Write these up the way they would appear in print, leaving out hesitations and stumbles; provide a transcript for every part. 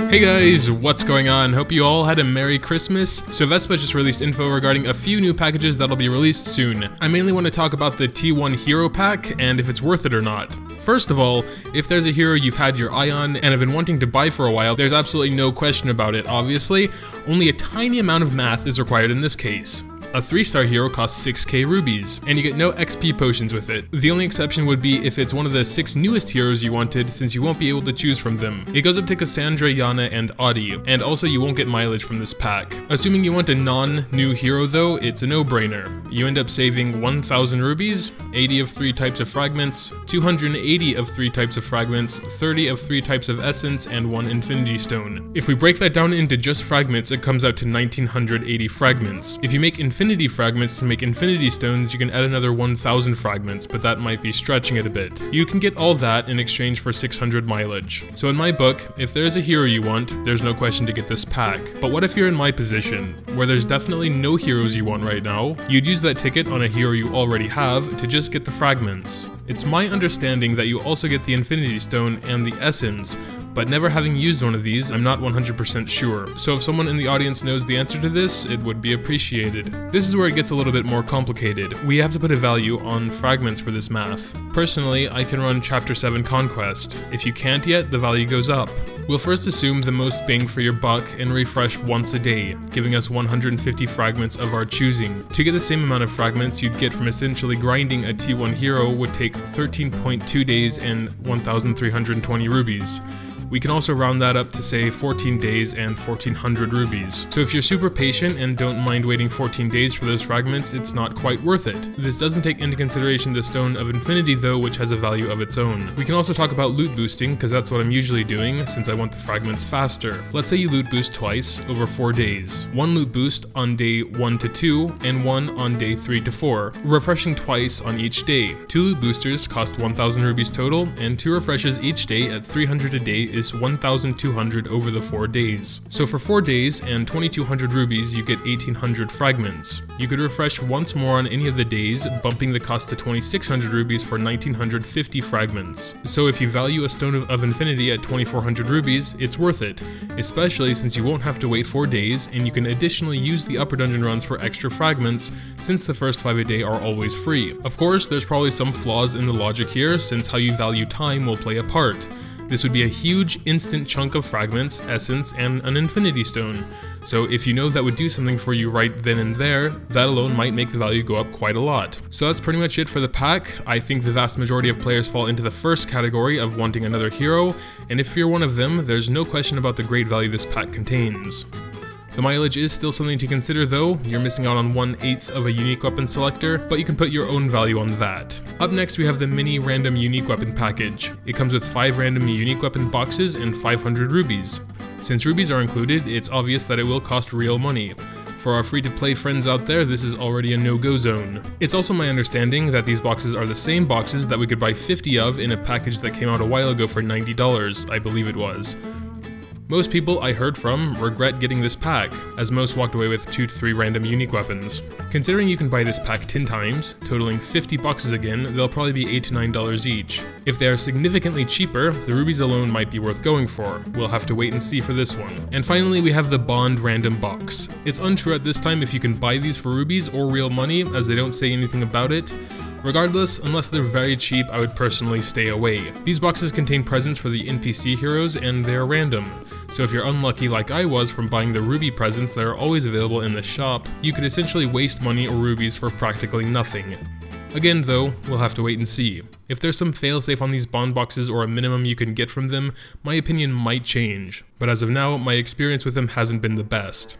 Hey guys, what's going on? Hope you all had a Merry Christmas. So Vespa just released info regarding a few new packages that'll be released soon. I mainly want to talk about the T1 Hero Pack and if it's worth it or not. First of all, if there's a hero you've had your eye on and have been wanting to buy for a while, there's absolutely no question about it, obviously. Only a tiny amount of math is required in this case. A 3-star hero costs 6k rubies, and you get no XP potions with it. The only exception would be if it's one of the 6 newest heroes you wanted, since you won't be able to choose from them. It goes up to Cassandra, Yana, and Audie, and also you won't get mileage from this pack. Assuming you want a non-new hero though, it's a no-brainer. You end up saving 1000 rubies, 80 of 3 types of fragments, 280 of 3 types of fragments, 30 of 3 types of essence, and 1 infinity stone. If we break that down into just fragments, it comes out to 1980 fragments. If you make infinity fragments to make infinity stones, you can add another 1000 fragments, but that might be stretching it a bit. You can get all that in exchange for 600 mileage. So in my book, if there's a hero you want, there's no question to get this pack. But what if you're in my position, where there's definitely no heroes you want right now? You'd use that ticket on a hero you already have to just get the fragments. It's my understanding that you also get the infinity stone and the essence, but never having used one of these, I'm not 100% sure. So if someone in the audience knows the answer to this, it would be appreciated. This is where it gets a little bit more complicated. We have to put a value on fragments for this math. Personally, I can run Chapter 7 Conquest. If you can't yet, the value goes up. We'll first assume the most bang for your buck and refresh once a day, giving us 150 fragments of our choosing. To get the same amount of fragments you'd get from essentially grinding a T1 hero would take 13.2 days and 1,320 rubies. We can also round that up to say 14 days and 1400 rubies. So if you're super patient and don't mind waiting 14 days for those fragments, it's not quite worth it. This doesn't take into consideration the Stone of Infinity though, which has a value of its own. We can also talk about loot boosting, because that's what I'm usually doing, since I want the fragments faster. Let's say you loot boost twice over 4 days. 1 loot boost on day 1 to 2, and 1 on day 3 to 4, refreshing twice on each day. 2 loot boosters cost 1000 rubies total, and 2 refreshes each day at 300 a day is 1200 over the 4 days. So for 4 days and 2200 rubies, you get 1800 fragments. You could refresh once more on any of the days, bumping the cost to 2600 rubies for 1950 fragments. So if you value a Stone of Infinity at 2400 rubies, it's worth it, especially since you won't have to wait 4 days, and you can additionally use the upper dungeon runs for extra fragments, since the first 5 a day are always free. Of course, there's probably some flaws in the logic here, since how you value time will play a part. This would be a huge instant chunk of fragments, essence, and an infinity stone. So if you know that would do something for you right then and there, that alone might make the value go up quite a lot. So that's pretty much it for the pack. I think the vast majority of players fall into the first category of wanting another hero, and if you're one of them, there's no question about the great value this pack contains. The mileage is still something to consider though. You're missing out on 1/8 of a unique weapon selector, but you can put your own value on that. Up next we have the mini random unique weapon package. It comes with 5 random unique weapon boxes and 500 rubies. Since rubies are included, it's obvious that it will cost real money. For our free-to-play friends out there, this is already a no-go zone. It's also my understanding that these boxes are the same boxes that we could buy 50 of in a package that came out a while ago for $90, I believe it was. Most people I heard from regret getting this pack, as most walked away with 2 to 3 random unique weapons. Considering you can buy this pack 10 times, totaling 50 boxes again, they'll probably be $8 to $9 each. If they are significantly cheaper, the rubies alone might be worth going for. We'll have to wait and see for this one. And finally we have the Bond random box. It's unsure at this time if you can buy these for rubies or real money, as they don't say anything about it. Regardless, unless they're very cheap, I would personally stay away. These boxes contain presents for the NPC heroes, and they're random. So if you're unlucky like I was from buying the ruby presents that are always available in the shop, you could essentially waste money or rubies for practically nothing. Again though, we'll have to wait and see. If there's some failsafe on these bond boxes or a minimum you can get from them, my opinion might change. But as of now, my experience with them hasn't been the best.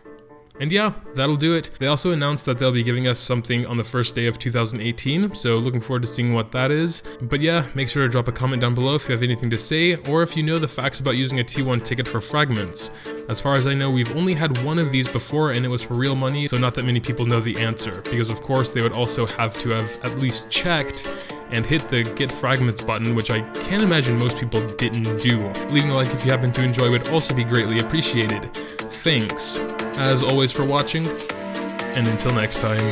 And yeah, that'll do it. They also announced that they'll be giving us something on the first day of 2018, so looking forward to seeing what that is. But yeah, make sure to drop a comment down below if you have anything to say, or if you know the facts about using a T1 ticket for fragments. As far as I know, we've only had one of these before and it was for real money, so not that many people know the answer, because of course they would also have to have at least checked and hit the get fragments button, which I can't imagine most people didn't do. Leaving a like if you happen to enjoy would also be greatly appreciated. Thanks, as always, for watching, and until next time.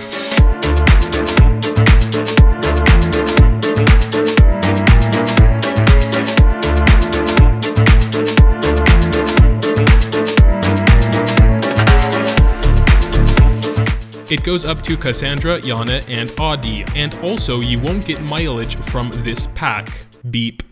It goes up to Cassandra, Yana, and Audie, and also you won't get mileage from this pack. Beep.